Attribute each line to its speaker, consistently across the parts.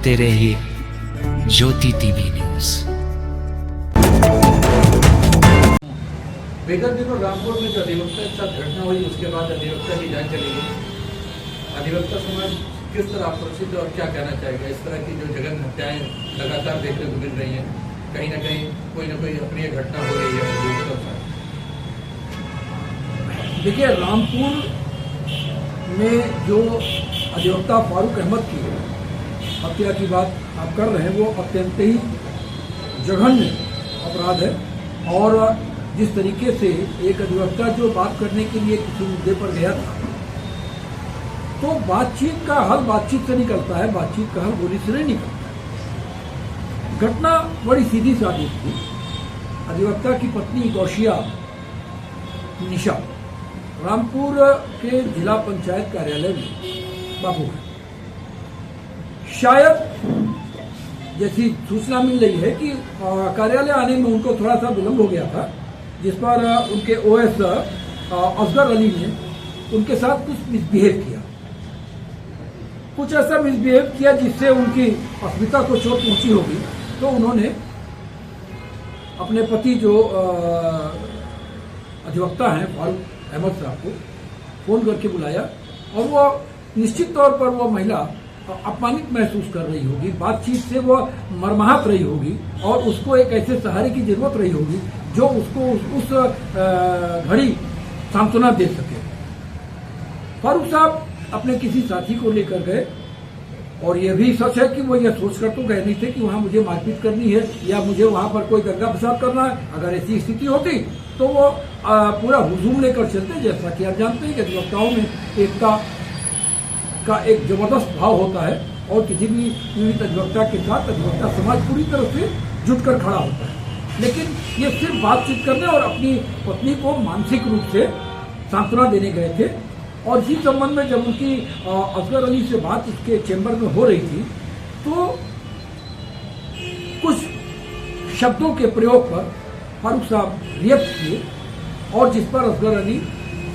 Speaker 1: देखते रहिए ज्योति TV news.
Speaker 2: विगत दिनों रामपुर में जो अधिवक्ता के साथ घटना हुई, उसके बाद अधिवक्ता की जान चली गई। अधिवक्ता समाज किस तरह आक्रोशित और क्या कहना चाहेगा? इस तरह की जो जघन्य हत्याएं लगातार देखने को मिल रही हैं, कहीं ना कहीं कोई ना कोई अप्रिय घटना हो रही है अधिवक्ता के साथ।
Speaker 3: देखिए, रामपुर में जो अधिवक्ता फारूक अहमद की हत्या की बात आप कर रहे हैं, वो अत्यंत ही जघन्य अपराध है। और जिस तरीके से एक अधिवक्ता जो बात करने के लिए किसी मुद्दे पर गया था, तो बातचीत का हल बातचीत से निकलता है, बातचीत का हल गोली से नहीं निकलता। घटना बड़ी सीधी सादी थी। अधिवक्ता की पत्नी गौशिया निशा रामपुर के जिला पंचायत कार्यालय में बाबू है। शायद जैसी सूचना मिल रही है कि कार्यालय आने में उनको थोड़ा सा विलंब हो गया था, जिस पर उनके ओएस असगर अली ने उनके साथ कुछ मिसबिहेव किया, कुछ ऐसा मिसबिहेव किया जिससे उनकी अस्मिता को चोट पहुंची होगी। तो उन्होंने अपने पति जो अधिवक्ता हैं फारूक अहमद साहब को फोन करके बुलाया, और वो निश्चित तौर पर वो महिला अपमानित महसूस कर रही होगी, बातचीत से वो मरमाहत रही होगी, और उसको एक ऐसे सहारे की जरूरत रही होगी जो उसको उस घड़ी सांत्वना दे सके। फारूक साहब अपने किसी साथी को लेकर गए, और यह भी सच है कि वो यह सोचकर तो गए नहीं थे कि वहां मुझे मारपीट करनी है या मुझे वहां पर कोई दंगा फसाद करना है। अगर ऐसी स्थिति होती तो वो पूरा हुजूम लेकर चलते। जैसा कि आप जानते हैं कि अधिवक्ताओं में एकता का एक जबरदस्त भाव होता है, और किसी भी पीड़ित अधिवक्ता के साथ अधिवक्ता समाज पूरी तरह से जुटकर खड़ा होता है। लेकिन ये सिर्फ बातचीत करने और अपनी पत्नी को मानसिक रूप से सांत्वना देने गए थे। और इसी संबंध में जब उनकी असगर अली से बात उसके चैम्बर में हो रही थी, तो कुछ शब्दों के प्रयोग पर फारूक साहब रिएक्ट किए, और जिस पर असगर अली,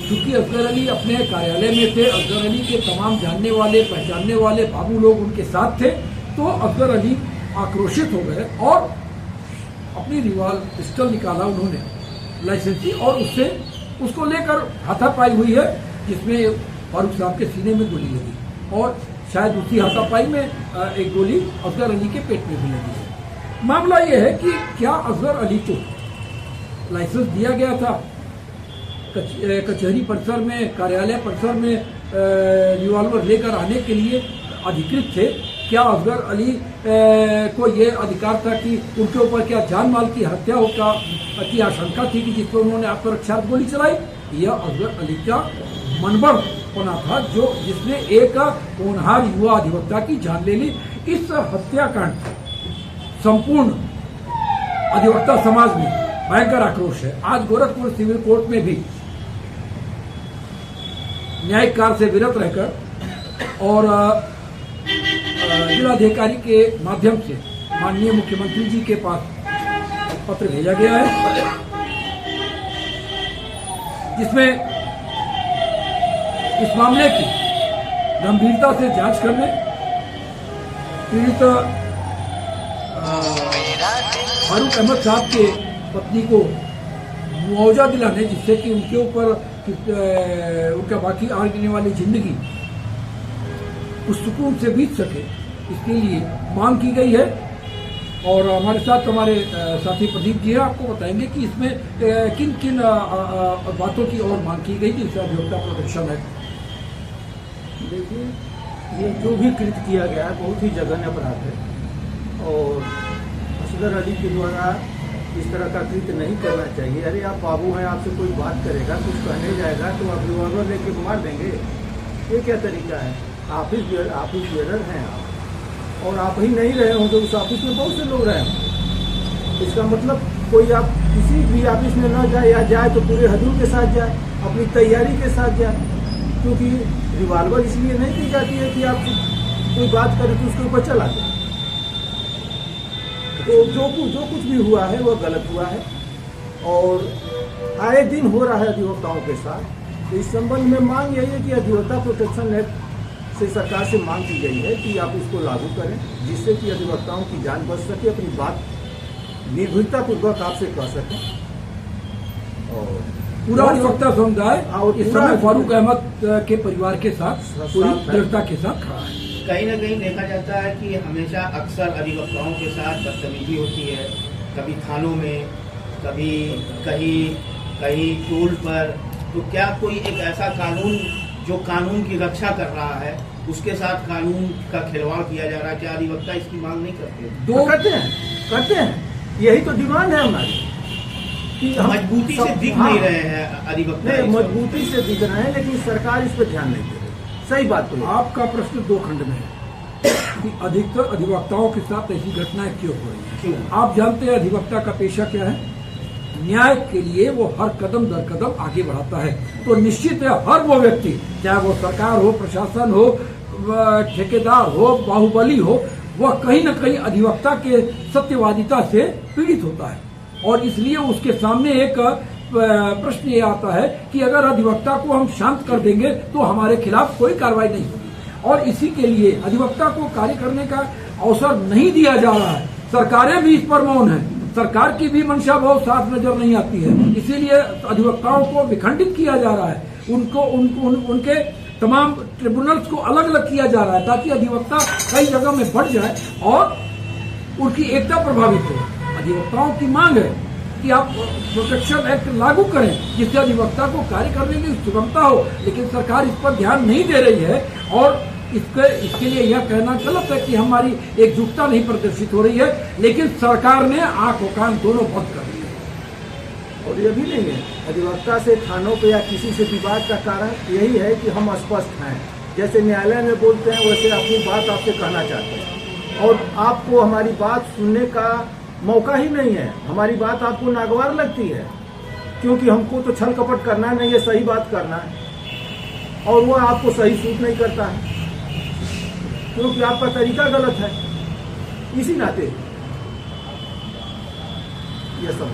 Speaker 3: चूंकि असगर अली अपने कार्यालय में थे, असगर अली के तमाम जानने वाले पहचानने वाले बाबू लोग उनके साथ थे, तो असगर अली आक्रोशित हो गए और अपनी रिवाल्वर पिस्टल निकाला उन्होंने, लाइसेंसी, और उससे उसको लेकर हाथापाई हुई है, जिसमें फारूक साहब के सीने में गोली लगी, और शायद उसी हाथापाई में एक गोली असगर अली के पेट में भी लगी है। मामला यह है कि क्या असगर अली को लाइसेंस दिया गया था? कचहरी परिसर में, कार्यालय परिसर में रिवॉल्वर लेकर आने के लिए अधिकृत थे? क्या असगर अली को ये अधिकार था कि उनके ऊपर क्या जान माल की हत्या की आशंका थी कि जिस पर उन्होंने आत्मरक्षा गोली चलाई? यह असगर अली का मनबड़ होना था, जो जिसने एक होनहार युवा अधिवक्ता की जान ले ली। इस हत्याकांड संपूर्ण अधिवक्ता समाज में भयंकर आक्रोश है। आज गोरखपुर सिविल कोर्ट में भी न्यायिक कार्य से विरत रहकर और जिलाधिकारी के माध्यम से माननीय मुख्यमंत्री जी के पास पत्र भेजा गया है, जिसमें इस मामले की गंभीरता से जांच करने, पीड़ित फारूक अहमद साहब के पत्नी को मुआवजा दिलाने, जिससे कि उनके ऊपर उनका बाकी आने वाली जिंदगी उस सुकून से बीत सके, इसके लिए मांग की गई है। और हमारे साथ हमारे साथी प्रदीप जी हैं, आपको बताएंगे कि इसमें किन किन बातों की और मांग की गई जिससे अधिवक्ता प्रोटेक्शन है।
Speaker 4: देखिए, ये जो भी कृत्य किया गया है बहुत ही जघन्य अपराध है, और असगर अली के द्वारा इस तरह का कृत्य नहीं करना चाहिए। अरे आप बाबू हैं, आपसे कोई बात करेगा, कुछ कहने जाएगा तो आप रिवॉल्वर लेके मार देंगे? ये क्या तरीका है? ऑफिस बेरर हैं आप, और आप ही नहीं रहे होंगे, उस ऑफिस में बहुत से लोग रहे होंगे। इसका मतलब कोई आप किसी भी ऑफिस में न जाए, या जाए तो पूरे हजूम के साथ जाए, अपनी तैयारी के साथ जाए, क्योंकि रिवॉल्वर इसलिए नहीं दी जाती है कि आप कोई बात करें तो उसके ऊपर चला जाए। तो जो कुछ भी हुआ है वह गलत हुआ है, और आए दिन हो रहा है अधिवक्ताओं के साथ। तो इस संबंध में मांग यही है कि अधिवक्ता प्रोटेक्शन एक्ट से सरकार से मांग की गई है कि आप इसको लागू करें, जिससे कि अधिवक्ताओं की जान बच सके, अपनी बात निर्भीकतापूर्वक आपसे कह सकें। और
Speaker 3: पूरा अधिवक्ता समुदाय
Speaker 4: और
Speaker 3: इस समय फारूक अहमद के परिवार के साथ पूरी दृढ़ता के साथ खड़ा है।
Speaker 5: कहीं न कहीं देखा जाता है कि हमेशा अक्सर अधिवक्ताओं के साथ बदतमीजी होती है, कभी थानों में, कभी कहीं टोल पर। तो क्या कोई एक ऐसा कानून जो कानून की रक्षा कर रहा है, उसके साथ कानून का खिलवाड़ किया जा रहा है? क्या अधिवक्ता इसकी मांग नहीं करते?
Speaker 4: करते हैं, यही तो डिमांड है हमारी कि हम
Speaker 5: मजबूती से दिख नहीं रहे हैं अधिवक्ता।
Speaker 4: मजबूती से दिख रहे हैं, लेकिन सरकार इस पर ध्यान नहीं दे रही। सही बात तो
Speaker 3: आपका प्रश्न दो खंड में है कि अधिकतर अधिवक्ताओं के साथ ऐसी घटनाएं क्यों हो रही हैं।
Speaker 5: क्यों?
Speaker 3: आप जानते हैं अधिवक्ता का पेशा क्या है? न्याय के लिए वो हर कदम दर कदम आगे बढ़ाता है। तो निश्चित है हर वो व्यक्ति, चाहे वो सरकार हो, प्रशासन हो, ठेकेदार हो, बाहुबली हो, वह कहीं न कहीं अधिवक्ता के सत्यवादिता से पीड़ित होता है। और इसलिए उसके सामने एक प्रश्न ये आता है कि अगर अधिवक्ता को हम शांत कर देंगे तो हमारे खिलाफ कोई कार्रवाई नहीं होगी। और इसी के लिए अधिवक्ता को कार्य करने का अवसर नहीं दिया जा रहा है। सरकारें भी इस पर मौन है, सरकार की भी मंशा बहुत साफ नजर नहीं आती है। इसीलिए अधिवक्ताओं को विखंडित किया जा रहा है, उनके तमाम ट्रिब्यूनल्स को अलग अलग किया जा रहा है, ताकि अधिवक्ता कई जगह में बढ़ जाए और उनकी एकता प्रभावित हो। अधिवक्ताओं की मांग है कि आप प्रोटेक्शन एक्ट लागू करें, जिससे अधिवक्ता को कार्य करने की सुगमता हो, लेकिन सरकार इस पर ध्यान नहीं दे रही है। और इसके लिए यह कहना गलत है कि हमारी एकजुटता नहीं प्रदर्शित हो रही है, लेकिन सरकार ने आंख और कान दोनों बंद कर दिए।
Speaker 4: और ये भी नहीं है, अधिवक्ता से थानों पे या किसी से विवाद का कारण यही है कि हम अस्पष्ट हैं। जैसे न्यायालय में बोलते हैं, वैसे अपनी बात आपसे कहना चाहते हैं और आपको हमारी बात सुनने का मौका ही नहीं है। हमारी बात आपको नागवार लगती है, क्योंकि हमको तो छल कपट करना नहीं है, सही बात करना है। और वह आपको सही सूट नहीं करता है, क्योंकि आपका तरीका गलत है। इसी नाते यह सब